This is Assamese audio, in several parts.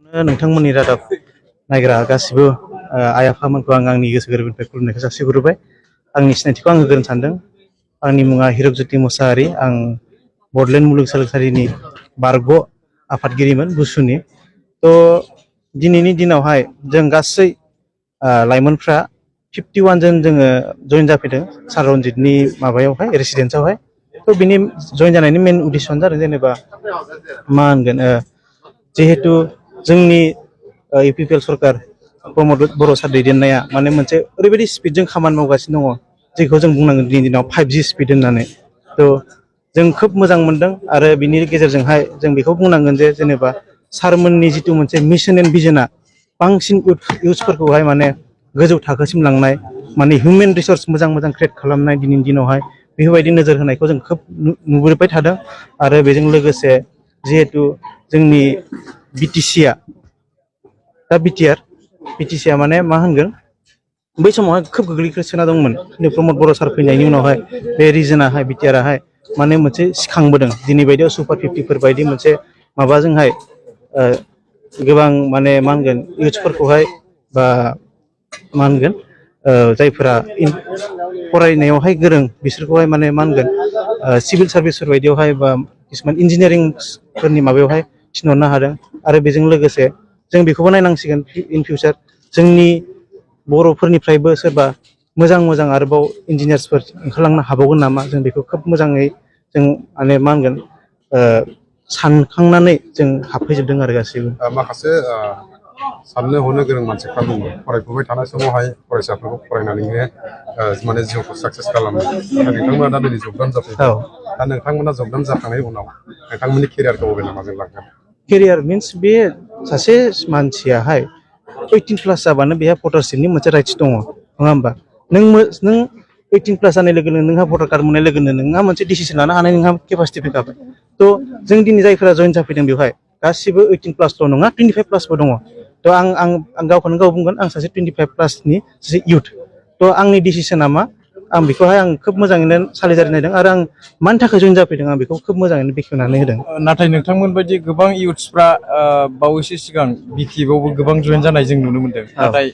नोंथांमोननि रादाब नायग्रा गासिबो आइ आफामोनखौ आंनि गोसो गोरबोनिफ्राय खुलुमनायखौ जासिहरबाय। आंनि सिनायथिखौ आं होग्रोनो सानदों। आंनि मुङा हिरकज्योति मुसाहारि। आं बड'लेण्ड मुलुगसोलोंसालिनि बारग' आफादगिरिमोन बुसुनि। दिनैनि दिनावहाय जों गासै लाइमोनफ्रा 51 जन जोङो जइन जाफैदों सार रनजितनि माबायावहाय रेसिडेन्सआवहाय। बिनि जइन जानायनि मेन उद्देश्यआनो जादों जेनेबा मा होनगोन जिहेतु जोंनि इउपिपिएल सरकार प्रमद बर' सार दैदेननाया माने मोनसे ओरैबायदि स्पिडजों खामानि मावगासिनो दङ जेखौ जों बुंनांगोन दिनैनि दिनाव 5G स्पिड होननानै। जों खोब मोजां मोनदों आरो बिनि गेजेरजोंहाय जों बेखौ बुंनांगोन जे जेनेबा सारमोननि जिथु मोनसे मिशन एन्ड भिजनआ बांसिन इउथ्सफोरखौहाय माने गोजौ थाखोसिम लांनाय, माने हिउमेन रिसर्स मोजां मोजां क्रिएट खालामनाय दिनैनि दिनावहाय बेफोरबायदि नोजोर होनायखौ जों खोब नुबोबाय थादों। आरो बेजों लोगोसे जिहेतु जोंनि बिटिसिआ दा बिटिसिआ माने मा होनगोन बै समावहाय खोब गोग्लैसोना दंमोन। प्रमद बर' सार फैनायनि उनावहाय बे रिजनाहाय बिटिआरआहाय माने मोनसे सिखांबोदों। दिनै बायदियाव सुपार 50फोर बायदि मोनसे माबाजोंहाय गोबां माने मा होनगोन इउथ्सफोरखौहाय बा मा होनगोन जायफोरा फरायनायावहाय गोरों बिसोरखौहाय माने मा होनगोन सिभिल सार्भिसफोर बायदियावहाय बा किसुमान इन्जिनियारिंफोरनि माबायावहाय थिनहरनो हादों। आरो बेजों लोगोसे जों बेखौबो नायनांसिगोन इन फिउचार जोंनि बर'फोरनिफ्रायबो सोरबा मोजां मोजां आरोबाव इन्जिनियार्सफोर ओंखारलांनो हाबावगोन नामा, जों बेखौ खोब मोजाङै जों माने मा होनगोन सानखांनानै जों हाबफैजोबदों आरो गासैबो। माखासे साननो हनो गोरों मानसिफ्रा दङ फरायफुबाय थानाय समावहाय फरायसाफोरखौ फरायनानैनो माने जिउखौ साक्सेस खालामो। नोंथांमोना दा दिनै जबदान जाफैबाय। दा नोंथांमोना जबदान जाखांनायनि उनाव नोंथांमोननि केरियारखौ बबे लामाजों लांगोन? केरियार मिन्स बे सासे मानसियाहाय 18+ जाबानो बेहा भटारशिपनि मोनसे राइट्स दङ, नङा होमबा? नों 18+ जानाय लोगो लोगो नोंहा भटार कार्ड मोननाय लोगो लोगो नोंहा मोनसे डिसिसन लानो हानाय नोंहा केपासिटि फैखाबाय। जों दिनै जायफोरा जइन जाफैदों बेवहाय गासिबो 18+ नङा 25+बो दङ। आं गावखौनो गाव बुंगोन आं सासे 25+नि सासे इउथ। आंनि डिसिसना मा आं बेखौहाय आं खोब मोजाङैनो सालिजारि नायदों आरो आं मानि थाखाय जइन जाफैदों आं बेखौ खोब मोजाङैनो बेखेवनानै होदों। नाथाय नोंथांमोन बायदि गोबां इउथ्सफ्रा बावैसो सिगां बिटिएफआवबो गोबां जइन जानाय जों नुनो मोनदों। नाथाय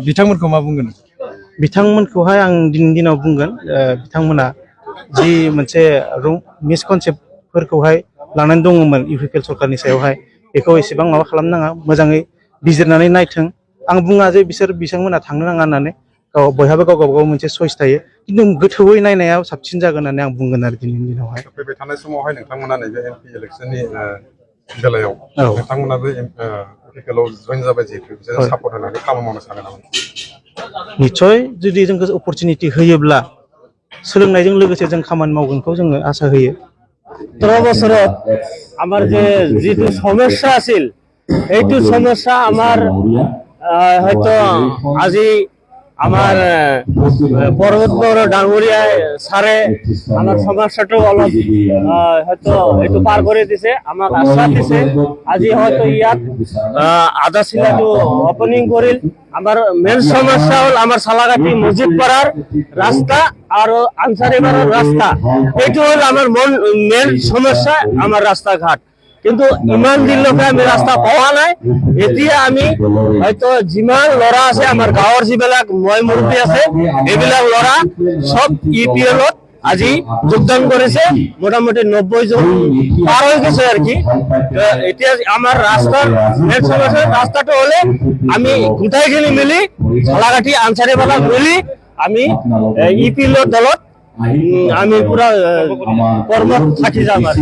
बिथांमोनखौ मा बुंगोन? बिथांमोनखौहाय आं दिनैनि दिनाव बुंगोन बिथांमोना जि मोनसे मिसकनसेप्टफोरखौहाय लानानै दङमोन इउपिपिएल सरकारनि सायावहाय बेखौ एसेबां माबा खालामनाङा, मोजाङै बिजिरनानै नायथों। आं बुङा जे बिथांमोना थांनो नाङा होननानै, बयहाबो गाव गावबागाव मोनसे चयस थायो, खिन्थु गोथौयै नायनाया साबसिन जागोन होननानै आं बुंगोन आरो दिनैनि दिनावहाय। फैबाय थानाय समावहाय नोंथांमोना नैबे एमपि इलेक्सननि बेलायाव नोंथांमोनाबो इउपिपिएलआव जइन जाबाय जिहेतु बिसोरो सापर्ट होनानै खामानि मावनो सानो नामा? निस्सय जुदि जोंखौ अपरचुनिटि होयोब्ला सोलोंनायजों लोगोसे जों खामानि मावगोनखौ जोङो आसा होयो। 17 বছৰত আমাৰ যিটো সমস্যা আছিল এইটো সমস্যা আমাৰ হয়তো আজি আমাৰ পৰ্বত বড়ো ডাঙৰীয়াই ছাৰে আমাৰ সমস্যাটো অলপ হয়তো এইটো পাৰ কৰি দিছে, আমাক আশ্বাস দিছে। আজি হয়তো ইয়াত আধাচিলাটো অপেনিং কৰিল। আমাৰ মেইন সমস্যা হ'ল আমাৰ চালাঘাটি মছজিদপাৰাৰ ৰাস্তা আৰু আনসাৰীপাৰাৰ ৰাস্তা। এইটো হ'ল আমাৰ মেইন সমস্যা, আমাৰ ৰাস্তা ঘাট। কিন্তু ইমান দিনলৈকে আমি ৰাস্তা পোৱা নাই। এতিয়া আমি হয়তো যিমান ল'ৰা আছে আমাৰ গাঁৱৰ যিবিলাক মুৰব্বী আছে এইবিলাক ল'ৰা সব ইউপিএলত আজি যোগদান কৰিছে। মোটামুটি 90 জন পাৰ হৈ গৈছে আৰ কি। এতিয়া আমাৰ ৰাস্তাৰ মেইন সমস্যা ৰাস্তাটো হলে আমি গোটাইখিনি মিলি ঝালাঘাটি আনসাৰীপাৰা মিলি আমি ইউপিএলৰ দলত আমি পুরা কর্মত থাকি যাম আর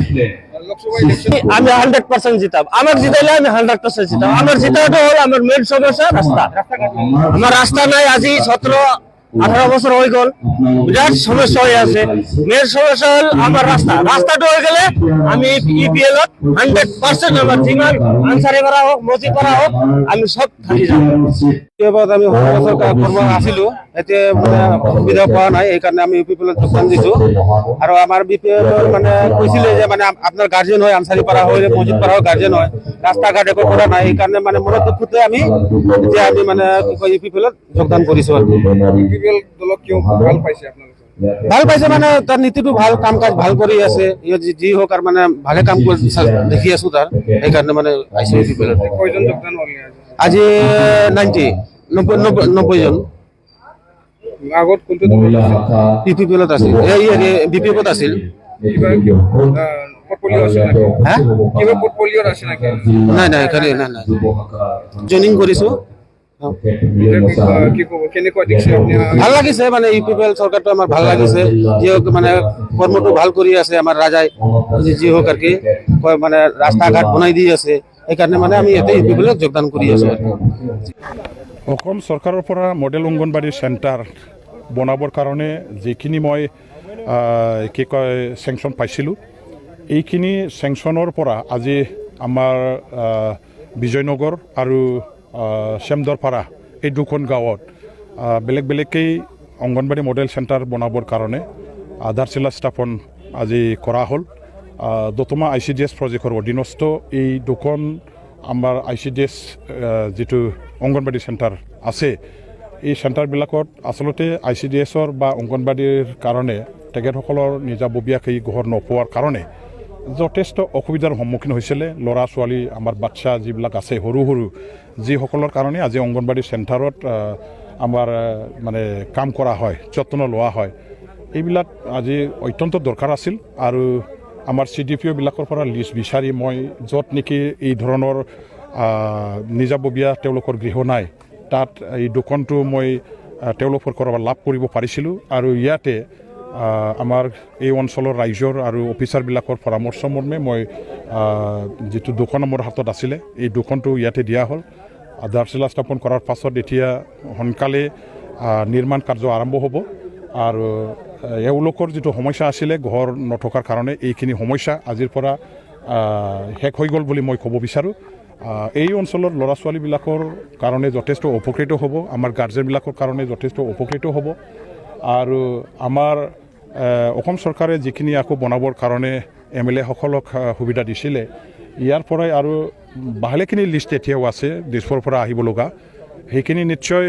আমি 100% জিতাম। আমাক জিতাইলে আমি 100% জিতাম। আমার জিতাটা হল আমার মেইন সমস্যা রাস্তা। আমার রাস্তা নাই, আজি 17-18 বছর হয়ে গেল, বিরাট সমস্যা হয়ে আছে। মেইন সমস্যা হল আমার রাস্তাটা হয়ে গেলে আমি ইপিএলত 100% আমার যিমান আনসাৰীপাৰা হোক মছজিদপাৰা হোক আমি সব থাকি যাম। আমি 16 বছর কর্ম আছিলো, এতে মানে সুবিধা পাওয়া নাই, এই কারণে আমি ইউপিপিএলত যোগদান দিছো। আর আমার বিপিএল মানে কৈছিলে যে মানে আপনার গার্জেন হয় আনসাৰীপাৰা হয় মছজিদপাৰা হয় গাৰ্জেন হয়, ৰাস্তা ঘাট একো কৰা নাই, এই কাৰণে মানে মনত দুখতে আমি এতিয়া আমি মানে ইউপিপিএলত যোগদান কৰিছো। ইউপিপিএল দলক কিয় ভাল পাইছে আপোনালোকে? ভাল পাইছে মানে তাৰ নীতিটো ভাল, কাম কাজ ভাল কৰি আছে, যি হওক আৰু মানে ভালে কাম কৰি দেখি আছো তাৰ, সেইকাৰণে মানে আহিছে UPPL। আজি 90 জন আগত কোনটো UPPL আছিল, BPF আছিল। হা? নাই খালি নাই জইনিং কৰিছো। ভাল লাগিছে মানে UPPL চৰকাৰটো আমাৰ ভাল লাগিছে, যি হওক মানে কৰ্মটো ভাল কৰি আছে আমাৰ ৰাজাই, যি হওক আৰু কি কয় মানে ৰাস্তা ঘাট বনাই দি আছে, সেইকাৰণে মানে আমি ইয়াতে UPPL যোগদান কৰি আছো। অসম চৰকাৰৰ পৰা মডেল অংগনবাড়ী চেণ্টাৰ বনাবৰ কাৰণে যিখিনি মই কি কয় চেংচন পাইছিলোঁ, এইখিনি চেংচনৰ পৰা আজি আমাৰ বিজয়নগৰ আৰু শ্যামদৰপাৰা এই দুখন গাঁৱত বেলেগকৈ অংগনবাড়ী মডেল চেণ্টাৰ বনাবৰ কাৰণে আধাৰশিলা স্থাপন আজি কৰা হ'ল। দতমা ICDS প্ৰজেক্টৰ অধীনস্থ এই দুখন আমাৰ ICDS যিটো অংগনবাড়ী চেণ্টাৰ আছে, এই চেণ্টাৰবিলাকত আচলতে ICDSৰ বা অংগনবাড়ীৰ কাৰণে তেখেতসকলৰ নিজাববীয়াকৈ ঘৰ নোপোৱাৰ কাৰণে যথেষ্ট অসুবিধাৰ সন্মুখীন হৈছিলে। ল'ৰা ছোৱালী আমাৰ বাচ্চা যিবিলাক আছে সৰু যিসকলৰ কাৰণে আজি অংগনবাড়ী চেণ্টাৰত আমাৰ মানে কাম কৰা হয়, যত্ন লোৱা হয়, এইবিলাক আজি অত্যন্ত দৰকাৰ আছিল। আৰু আমাৰ CDPOবিলাকৰ পৰা লিষ্ট বিচাৰি মই য'ত নেকি এই ধৰণৰ নিজাববীয়া তেওঁলোকৰ গৃহ নাই, তাত এই দোকানটো মই তেওঁলোকৰ পৰা লাভ কৰিব পাৰিছিলোঁ। আৰু ইয়াতে আমাৰ এই অঞ্চলৰ ৰাইজৰ আৰু অফিচাৰবিলাকৰ পৰামৰ্শ মৰ্মে মই যিটো দোকান মোৰ হাতত আছিলে, এই দোকানটো ইয়াতে দিয়া হ'ল। আধাৰশিলা স্থাপন কৰাৰ পাছত এতিয়া সোনকালে নিৰ্মাণ কাৰ্য আৰম্ভ হ'ব। আৰু এওঁলোকৰ যিটো সমস্যা আছিলে ঘৰ নথকাৰ কাৰণে, এইখিনি সমস্যা আজিৰ পৰা শেষ হৈ গ'ল বুলি মই ক'ব বিচাৰোঁ। এই অঞ্চলৰ ল'ৰা ছোৱালীবিলাকৰ কাৰণে যথেষ্ট উপকৃত হ'ব, আমাৰ গাৰ্জেনবিলাকৰ কাৰণে যথেষ্ট উপকৃত হ'ব। আৰু আমাৰ অসম চৰকাৰে যিখিনি আকৌ বনাবৰ কাৰণে MLA সকলক সুবিধা দিছিলে, ইয়াৰ পৰাই আৰু ভালেখিনি লিষ্ট এতিয়াও আছে দিছপুৰৰ পৰা আহিব লগা, সেইখিনি নিশ্চয়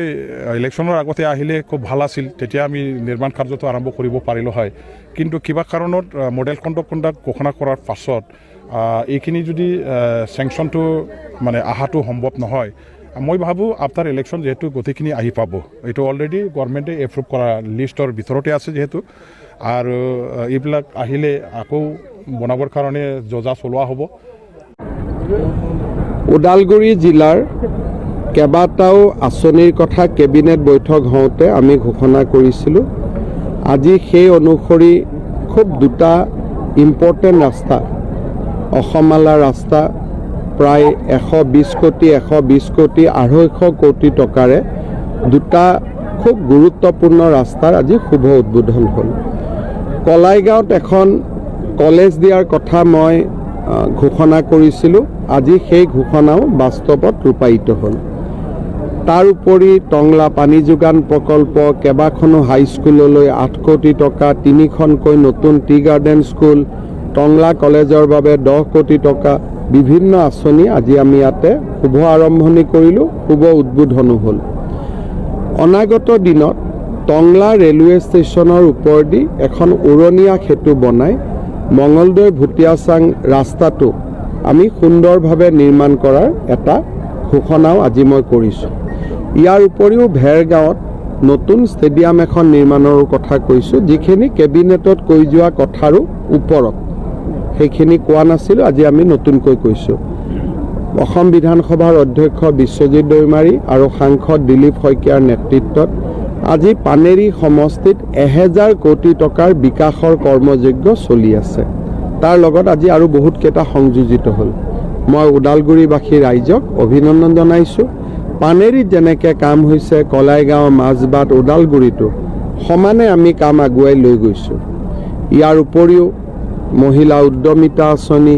ইলেকশ্যনৰ আগতে আহিলে খুব ভাল আছিল, তেতিয়া আমি নিৰ্মাণ কাৰ্যটো আৰম্ভ কৰিব পাৰিলোঁ হয়। কিন্তু কিবা কাৰণত মডেল কণ্ডাক্ট ঘোষণা কৰাৰ পাছত এইখিনি যদি চেংচনটো মানে অহাটো সম্ভৱ নহয়, মই ভাবোঁ আফটাৰ ইলেকশ্যন যিহেতু গোটেইখিনি আহি পাব, এইটো অলৰেডি গভৰ্ণমেণ্টে এপ্ৰুভ কৰা লিষ্টৰ ভিতৰতে আছে যিহেতু। আৰু এইবিলাক আহিলে আকৌ বনাবৰ কাৰণে যোজা চলোৱা হ'ব। ওদালগুৰি জিলাৰ কেইবাটাও আঁচনিৰ কথা কেবিনেট বৈঠক হওঁতে আমি ঘোষণা কৰিছিলোঁ। আজি সেই অনুসৰি খুব দুটা ইম্পৰ্টেণ্ট ৰাস্তা, অসমমালা ৰাস্তা প্ৰায় 120 কোটি 250 কোটি টকাৰে দুটা খুব গুৰুত্বপূৰ্ণ ৰাস্তাৰ আজি শুভ উদ্বোধন হ'ল। কলাইগাঁৱত এখন কলেজ দিয়াৰ কথা মই ঘোষণা কৰিছিলোঁ, আজি সেই ঘোষণাও বাস্তৱত ৰূপায়িত হ'ল। তাৰ উপৰি টংলা পানী যোগান প্ৰকল্প, কেইবাখনো হাইস্কুললৈ 8 কোটি টকা, 3খনকৈ নতুন টি গাৰ্ডেন স্কুল, টংলা কলেজৰ বাবে 10 কোটি টকা, বিভিন্ন আঁচনি আজি আমি ইয়াতে শুভ আৰম্ভণি কৰিলোঁ, শুভ উদ্বোধনো হ'ল। অনাগত দিনত টংলা ৰেলৱে ষ্টেচনৰ ওপৰেদি এখন উৰণীয়া সেতু বনাই মঙলদৈ ভুটীয়াচাং ৰাস্তাটো আমি সুন্দৰভাৱে নিৰ্মাণ কৰাৰ এটা ঘোষণাও আজি মই কৰিছোঁ। ইয়াৰ উপৰিও ভেৰগাঁৱত নতুন ষ্টেডিয়াম এখন নিৰ্মাণৰ কথা কৈছোঁ, যিখিনি কেবিনেটত কৈ যোৱা কথাৰো ওপৰত, সেইখিনি কোৱা নাছিলোঁ, আজি আমি নতুনকৈ কৈছোঁ। অসম বিধানসভাৰ অধ্যক্ষ বিশ্বজিৎ দৈমাৰী আৰু সাংসদ দিলীপ শইকীয়াৰ নেতৃত্বত আজি পানেৰী সমষ্টিত 1000 কোটি টকাৰ বিকাশৰ কৰ্মযজ্ঞ চলি আছে। তাৰ লগত আজি আৰু বহুতকেইটা সংযোজিত হ'ল। মই ওদালগুৰিবাসী ৰাইজক অভিনন্দন জনাইছোঁ। পানেৰীত যেনেকৈ কাম হৈছে, কলাইগাঁও, মাজবাট, ওদালগুৰিতো সমানে আমি কাম আগুৱাই লৈ গৈছোঁ। ইয়াৰ উপৰিও মহিলা উদ্যমিতা আঁচনি,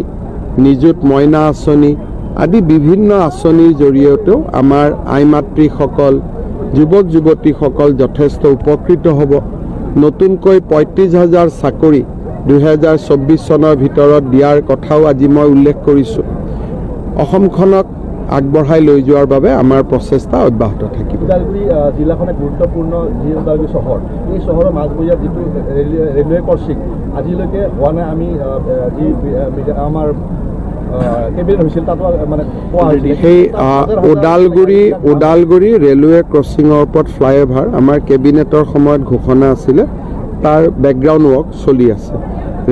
নিযুত মইনা আঁচনি আদি বিভিন্ন আঁচনিৰ জৰিয়তেও আমাৰ আই মাতৃসকল, যুৱক যুৱতীসকল যথেষ্ট উপকৃত হ'ব। নতুনকৈ 35,000 চাকৰি 2024 চনৰ ভিতৰত দিয়াৰ কথাও আজি মই উল্লেখ কৰিছোঁ। অসমখনক আগবঢ়াই লৈ যোৱাৰ বাবে আমাৰ প্ৰচেষ্টা অব্যাহত থাকিব। ওদালগুৰি জিলাখন এক গুৰুত্বপূৰ্ণ যি ওদালগুৰি চহৰ, এই চহৰৰ মাজমজিয়াত যিটো ৰেলৱে ক্ৰছিং আজিলৈকে হোৱা নাই। আমি যি আমাৰ কেবিনেট হৈছিল তাতো মানে কোৱা হৈছিল সেই ওদালগুৰি ৰেলৱে ক্ৰছিঙৰ ওপৰত ফ্লাইঅভাৰ আমাৰ কেবিনেটৰ সময়ত ঘোষণা আছিলে, তাৰ বেকগ্ৰাউণ্ড ৱৰ্ক চলি আছে।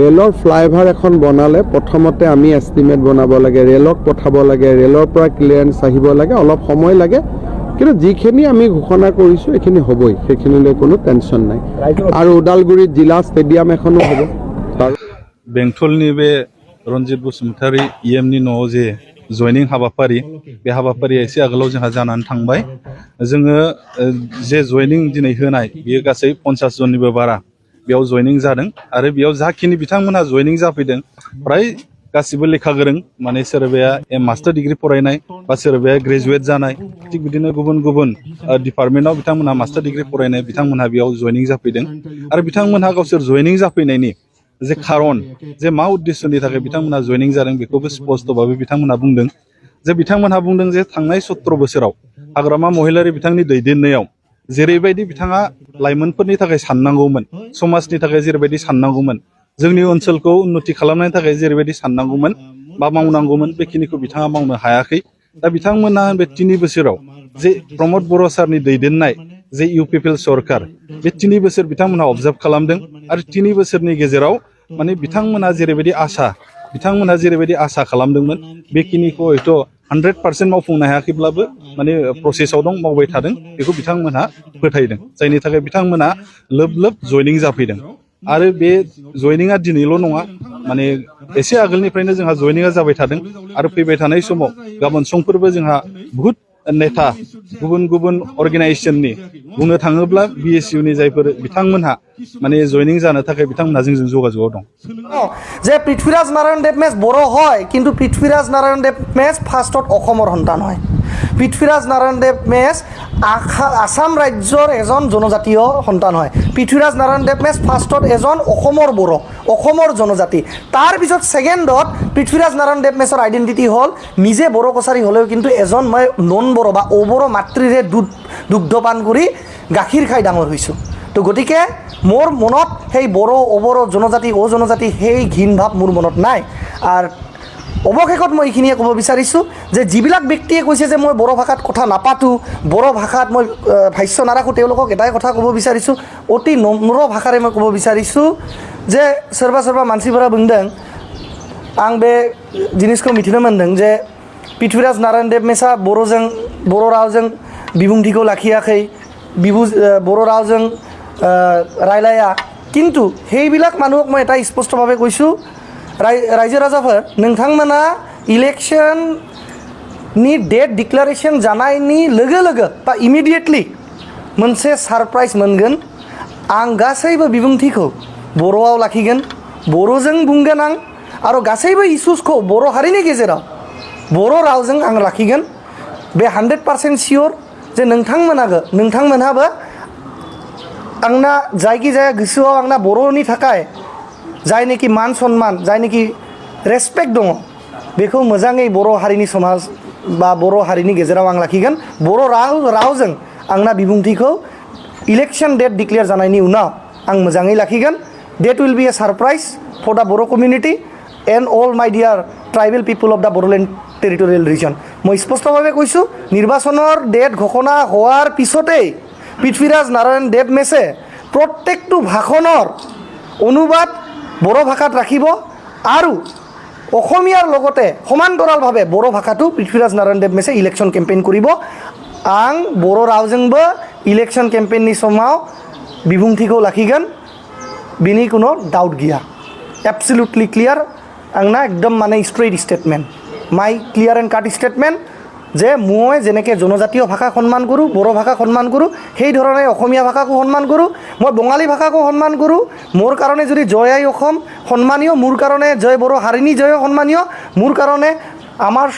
ৰেলৰ ফ্লাইঅভাৰ এখন বনালে প্ৰথমতে আমি এষ্টিমেট বনাব লাগে, ৰেলক পঠাব লাগে, ৰেলৰ পৰা ক্লিয়াৰেঞ্চ আহিব লাগে, অলপ সময় লাগে। কিন্তু যিখিনি আমি ঘোষণা কৰিছোঁ এইখিনি হ'বই, সেইখিনিলৈ কোনো টেনশ্যন নাই। আৰু ওদালগুৰিত জিলা ষ্টেডিয়াম এখনো হ'ব। बेंटलनि बे रन्जित बसुमतारी EMनि न'आव जे जयनिं हाबाफारि, बे हाबाफारिया एसे आगोलाव जोंहा जानानै थांबाय। जोङो जे जयनिं दिनै होनाय बेयो गासै 50 जननिबो बारा बेयाव जयनिं जादों। आरो बेयाव जाखिनि बिथांमोनहा जयनिं जाफैदों फ्राय गासिबो लेखा गोरों, माने सोरबाया मास्टार डिग्री फरायनाय बा सोरबाया ग्रेजुवेट जानाय, थिग बिदिनो गुबुन गुबुन डिपार्टमेन्टआव बिथांमोनहा मास्टार डिग्री फरायनाय बिथांमोनहा बेयाव जयनिं जाफैदों। आरो बिथांमोनहा गावसोर जयनिं जाफैनायनि जे खारन, जे मा उद्देশ্যनि थाखाय बिथांमोनहा जयनिं जादों बेखौबो स्पष्टभाबै बिथांमोनहा बुंदों। जे बिथांमोनहा बुंदों जे थांनाय 17 बोसोराव हाग्रामा महिलारि बिथांनि दैदेननायाव जेरैबायदि बिथाङा लाइमोनफोरनि थाखाय साननांगौमोन, समाजनि थाखाय जेरैबायदि साननांगौमोन, जोंनि ओनसोलखौ उन्नति खालामनायनि थाखाय जेरैबायदि साननांगौमोन बा मावनांगौमोन, बेखिनिखौ बिथाङा मावनो हायाखै। दा बिथांमोना बे 3 बोसोराव जे प्रमद बर' सारनि दैदेननाय जे UPPL सरकार, बे 3 बोसोर बिथांमोनहा अबजार्भ खालामदों। आरो 3 बोसोरनि गेजेराव माने बिथांमोनहा जेरैबायदि आसा खालामदोंमोन बेखिनिखौ हयथ' 100% मावफुंनो हायाखैब्लाबो माने प्रसेसआव दं, मावबाय थादों, बेखौ बिथांमोनहा फोथायदों। जायनि थाखाय बिथांमोनहा लोब जयनिं जाफैदों। आरो बे जयनिंआ दिनैल' नङा, माने एसे आगोलनिफ्रायनो जोंहा जयनिंआ जाबाय थादों। आरो फैबाय थानाय समाव गाबोन समफोरबो जोंहा बुहुत नेता गुबुन गुबुन अर्गेनाइजेसननि बुंनो थाङोब्ला BSUनि जायफोर बिथांमोनहा माने जयनिं जानो थाखाय बिथांमोनहा जोंजों जगाजगआव दं। যে পৃথ্বীৰাজ নাৰায়ণ দেৱ মেছ বড়ো হয়, কিন্তু পৃথ্বীৰাজ নাৰায়ণ দেৱ মেছ ফাৰ্ষ্টত অসমৰ সন্তান হয়। পৃথ্বীৰাজ নাৰায়ণ দেৱ মেছ আসাম ৰাজ্যৰ এজন জনজাতীয় সন্তান হয়। পৃথ্বীৰাজ নাৰায়ণ দেৱ মেছ ফাৰ্ষ্টত এজন অসমৰ বড়ো, অসমৰ জনজাতি। তাৰপিছত ছেকেণ্ডত পৃথ্বীৰাজ নাৰায়ণ দেৱ মেছৰ আইডেণ্টিটি হ'ল নিজে বড়ো কছাৰী হ'লেও কিন্তু এজন মই নন বড়ো বা অবড়ো মাতৃৰে দুগ্ধপান কৰি গাখীৰ খাই ডাঙৰ হৈছোঁ। তো গতিকে মোৰ মনত সেই বড়ো অবড়ো জনজাতি অজনজাতি সেই ঘিণ ভাৱ মোৰ মনত নাই। আৰু অৱশেষত মই এইখিনিয়ে ক'ব বিচাৰিছোঁ যে যিবিলাক ব্যক্তিয়ে কৈছে যে মই বড়ো ভাষাত কথা নাপাতোঁ, বড়ো ভাষাত মই ভাষ্য নাৰাখোঁ, তেওঁলোকক এটাই কথা ক'ব বিচাৰিছোঁ, অতি নম্ৰ ভাষাৰে মই ক'ব বিচাৰিছোঁ যে सोरबा मानसिफोरा बुंदों, आं बे जिनिसखौ मिथिनो मोन्दों जे पृथ्वीराज नारायण देव मेसआ बर' रावजों बिबुंथिखौ लाखियाखै, बर' रावजों रायलाया। किन्तु সেইবিলাক মানুহক মই এটা স্পষ্টভাৱে কৈছোঁ, रायजो राजाफोर, नोंथांमोना इलेक्शननि डेट डिक्लारेशन जानायनि लोगो लोगो बा इमिडिएटलि मोनसे सारप्राइज मोनगोन। आं गासैबो बिबुंथिखौ बर'आव लाखिगोन, बर'जों बुंगोन आं, आरो गासैबो इस्युसखौ बर' हारिनि गेजेराव बर' रावजों आं लाखिगोन। बे 100% सियर जे नोंथांमोनहाबो आंना जायखिजाया गोसोआव आंना बर'नि थाखाय जायनोखि मान सन्मान, जायनोखि रेसपेक्ट दङ, बेखौ मोजाङै बर' हारिनि समाज बा बर' हारिनि गेजेराव आं लाखिगोन। बर' रावजों आंना बिबुंथिखौ इलेक्शन डेट डिक्लेयार जानायनि उनाव आं मोजाङै लाखिगोन। That will be a surprise for the Bodo' community and all my dear tribal people of the Bodoland territorial region. মই স্পষ্টভাৱে কৈছোঁ, নিৰ্বাচনৰ ডেট ঘোষণা হোৱাৰ পিছতেই পৃথ্বীৰাজ নাৰায়ণ দেৱ মেছে প্ৰত্যেকটো ভাষণৰ অনুবাদ বড়ো ভাষাত ৰাখিব আৰু অসমীয়াৰ লগতে সমান্তৰালভাৱে বড়ো ভাষাটো পৃথ্বীৰাজ নাৰায়ণ দেৱ মেছে ইলেকশ্যন কেম্পেইন কৰিব। आं बर' रावजोंबो इलेक्शन केम्पेइननि समाव बिबुंथिखौ लाखिगोन, बिनि कुनो डाउट गैया। एब्सोल्युटलि क्लियार, आंना एकदम माने स्ट्रेट स्टेटमेन्ट, माइ क्लियार एन्ड काट स्टेटमेन्ट যে মই যেনেকৈ জনজাতীয় ভাষা সন্মান কৰোঁ, বড়ো ভাষা সন্মান কৰোঁ, সেই ধৰণে অসমীয়া ভাষাকো সন্মান কৰোঁ, মই বঙালী ভাষাকো সন্মান কৰোঁ। মোৰ কাৰণে যদি জয় আই অসম সন্মানীয়, মোৰ কাৰণে জয় বড়ো হাৰিণী জয় সন্মানীয়, মোৰ কাৰণে আমার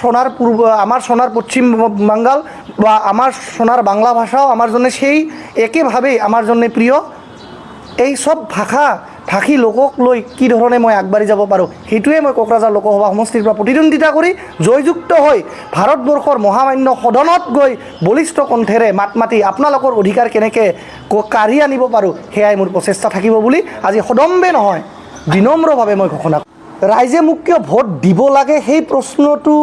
সোনার পশ্চিম বাঙ্গাল বা আমার সোনার বাংলা ভাষাও আমার জন্য সেই একইভাবেই আমার জন্য প্রিয়। এই সব ভাষা ভাষী লোকক লৈ কি ধৰণে মই আগবাঢ়ি যাব পাৰোঁ সেইটোৱে মই কোকৰাঝাৰ লোকসভা সমষ্টিৰ পৰা প্ৰতিদ্বন্দ্বিতা কৰি জয়যুক্ত হৈ ভাৰতবৰ্ষৰ মহামান্য সদনত গৈ বলিষ্ঠ কণ্ঠেৰে মাত মাতি আপোনালোকৰ অধিকাৰ কেনেকৈ কাঢ়ি আনিব পাৰোঁ সেয়াই মোৰ প্ৰচেষ্টা থাকিব বুলি আজি সদম্বে নহয় বিনম্ৰভাৱে মই ঘোষণা কৰোঁ। ৰাইজে মোক কিয় ভোট দিব লাগে সেই প্ৰশ্নটো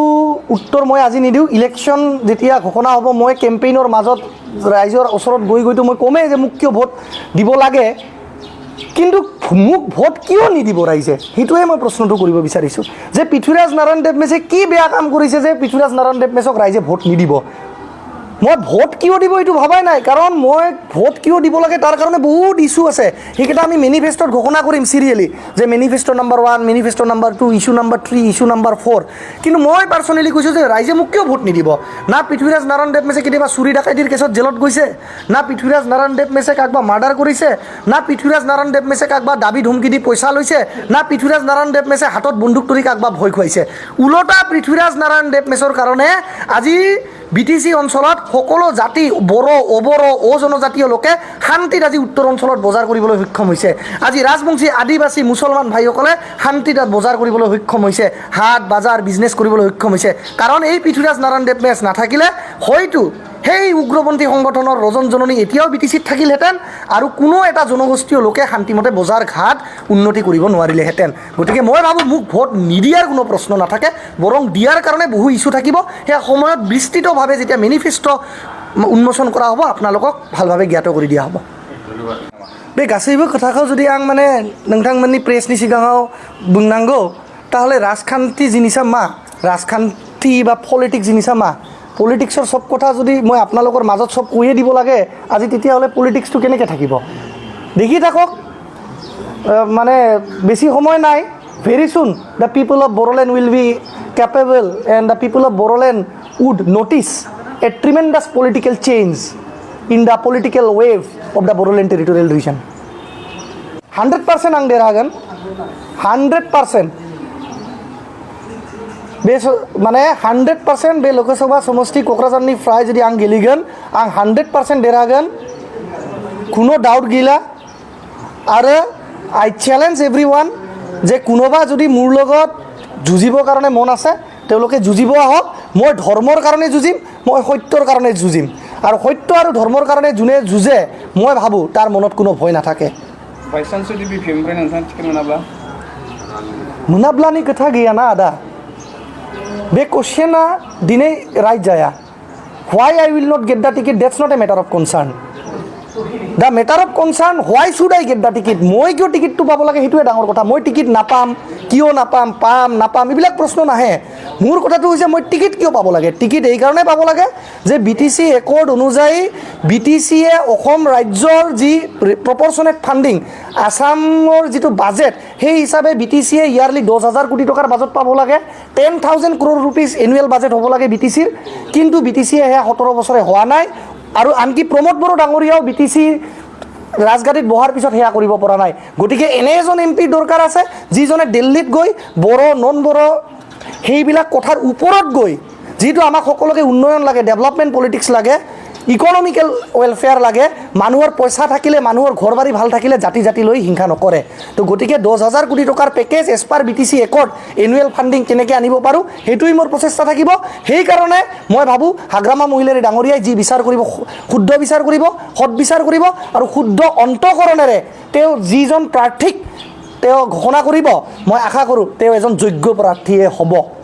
উত্তৰ মই আজি নিদিওঁ। ইলেকশ্যন যেতিয়া ঘোষণা হ'ব মই কেম্পেইনৰ মাজত ৰাইজৰ ওচৰত গৈতো মই কমেই যে মোক কিয় ভোট দিব লাগে, কিন্তু মোক ভোট কিয় নিদিব ৰাইজে সেইটোৱে মই প্ৰশ্নটো কৰিব বিচাৰিছোঁ যে পৃথ্বীৰাজ নাৰায়ণ দেৱমেছে কি বেয়া কাম কৰিছে যে পৃথ্বীৰাজ নাৰায়ণ দেৱমেছক ৰাইজে ভোট নিদিব। মই ভোট কিয় দিব এইটো ভবাই নাই, কাৰণ মই ভোট কিয় দিব লাগে তাৰ কাৰণে বহুত ইছ্যু আছে, সেইকেইটা আমি মেনিফেষ্টত ঘোষণা কৰিম চিৰিয়েলি যে manifest number 1, manifest number 2, issue number 3, issue number 4। কিন্তু মই পাৰ্চনেলি কৈছোঁ যে ৰাইজে মোক কিয় ভোট নিদিব। না পৃথ্বীৰাজ নাৰায়ণ দেৱমেছে কেতিয়াবা চুৰি ডাকাইতিৰ কেছত জেলত গৈছে, না পৃথ্বীৰাজ নাৰায়ণ দেৱমেছে কাকবা মাৰ্ডাৰ কৰিছে, না পৃথ্বীৰাজ নাৰায়ণ দেৱমেছে কাকবা দাবী ধমকি দি পইচা লৈছে, না পৃথ্বীৰাজ নাৰায়ণ দেৱমেছে হাতত বন্দুক ধৰি কাকবা ভয় খুৱাইছে। ওলোটা পৃথ্বীৰাজ নাৰায়ণ দেৱমেছৰ কাৰণে আজি BTC অঞ্চলত সকলো জাতি বড়ো অবড়ো জনজাতীয় লোকে শান্তিত আজি উত্তৰ অঞ্চলত বজাৰ কৰিবলৈ সক্ষম হৈছে। আজি ৰাজবংশী আদিবাসী মুছলমান ভাইসকলে শান্তিত বজাৰ কৰিবলৈ সক্ষম হৈছে, হাট বাজাৰ বিজনেছ কৰিবলৈ সক্ষম হৈছে। কাৰণ এই পৃথ্বীৰাজ নাৰায়ণ দেৱমেছ নাথাকিলে হয়তো সেই উগ্ৰপন্থী সংগঠনৰ ৰজন জননী এতিয়াও BTCত থাকিলহেঁতেন আৰু কোনো এটা জনগোষ্ঠীয় লোকে শান্তিমতে বজাৰ ঘাট উন্নতি কৰিব নোৱাৰিলেহেঁতেন। গতিকে মই ভাবোঁ মোক ভোট নিদিয়াৰ কোনো প্ৰশ্ন নাথাকে, বৰং দিয়াৰ কাৰণে বহু ইছ্যু থাকিব। সেই সময়ত বিস্তৃতভাৱে যেতিয়া মেনিফেষ্ট উন্মোচন কৰা হ'ব আপোনালোকক ভালভাৱে জ্ঞাত কৰি দিয়া হ'ব। बे गासैबो खोथाखौ जुदि आं माने नोंथांमोननि प्रेसनि सिगाङाव बुंनांगौ ताहले राजखान्थि जिनिसा मा, राजखान्थि बा पलिटिक्स जिनिसा मा, पलिटिक्सर सब কথা যদি মই আপোনালোকৰ মাজত সব কৈয়ে দিব লাগে আজি তেতিয়াহ'লে পলিটিক্সটো কেনেকৈ থাকিব। দেখি থাকক, মানে বেছি সময় নাই, very soon the people of Bodoland will be capable and the people of Bodoland would notice a tremendous political change in the political wave of the Bodoland territorial region. 100% ang deragan, 100%. মানে 100% be Lok Sabha Samosti Kokrajhar ni fry jodi ang geligan, ang 100% deragan, kuno doubt gila, are I challenge everyone je kunoba jodi mur logot jujibo karone mon ase, তেওঁলোকে যুঁজিব আহক, মই ধৰ্মৰ কাৰণে যুঁজিম, মই সত্যৰ কাৰণে যুঁজিম। আৰু সত্য আৰু ধৰ্মৰ কাৰণে যোনে যুঁজে মই ভাবোঁ তাৰ মনত কোনো ভয় নাথাকে। मोनाब्लानि खोथा गैयाना आदा, बे क्वेश्चना दिनै राइट जाया। Why I will not get the ticket, that's not a matter of concern. The matter of concern why should I get the ticket, মই কিয় টিকেটটো পাব লাগে সেইটোৱে ডাঙৰ কথা। মই টিকেট নাপাম, কিয় নাপাম, পাম নাপাম এইবিলাক প্ৰশ্ন নাহে। মোৰ কথাটো হৈছে মই টিকেট কিয় পাব লাগে। টিকেট এই কাৰণে পাব লাগে যে BTC একৰ্ড অনুযায়ী BTCয়ে অসম ৰাজ্যৰ যি প্ৰপৰ্চনেট ফাণ্ডিং, আসামৰ যিটো বাজেট সেই হিচাপে BTCয়ে ইয়াৰলি 10,000 কোটি টকাৰ বাজেট পাব লাগে, 10,000 crore rupees এনুৱেল বাজেট হ'ব লাগে BTCৰ। কিন্তু BTCয়ে সেয়া 17 বছৰে হোৱা নাই। আৰু আনকি প্ৰমোদ বড়ো ডাঙৰীয়াও BTC ৰাজগাদীত বহাৰ পিছত সেয়া কৰিব পৰা নাই। গতিকে এনে এজন MP দৰকাৰ আছে যিজনে দিল্লীত গৈ বড়ো নন বড়ো সেইবিলাক কথাৰ ওপৰত গৈ, যিটো আমাক সকলোকে উন্নয়ন লাগে, ডেভেলপমেণ্ট পলিটিক্স লাগে, ইকনমিকেল ৱেলফেয়াৰ লাগে, মানুহৰ পইচা থাকিলে, মানুহৰ ঘৰ বাৰী ভাল থাকিলে জাতি জাতি লৈ হিংসা নকৰে। তো গতিকে 10,000 কোটি টকাৰ package as per BTC accord annual funding কেনেকৈ আনিব পাৰোঁ সেইটোৱেই মোৰ প্ৰচেষ্টা থাকিব। সেইকাৰণে মই ভাবোঁ হাগ্ৰামা মহিলাৰী ডাঙৰীয়াই যি বিচাৰ কৰিব, শুদ্ধ বিচাৰ কৰিব, সৎ বিচাৰ কৰিব আৰু শুদ্ধ অন্তঃকৰণেৰে তেওঁ যিজন প্ৰাৰ্থীক তেওঁ ঘোষণা কৰিব, মই আশা কৰোঁ তেওঁ এজন যোগ্য প্ৰাৰ্থীয়ে হ'ব।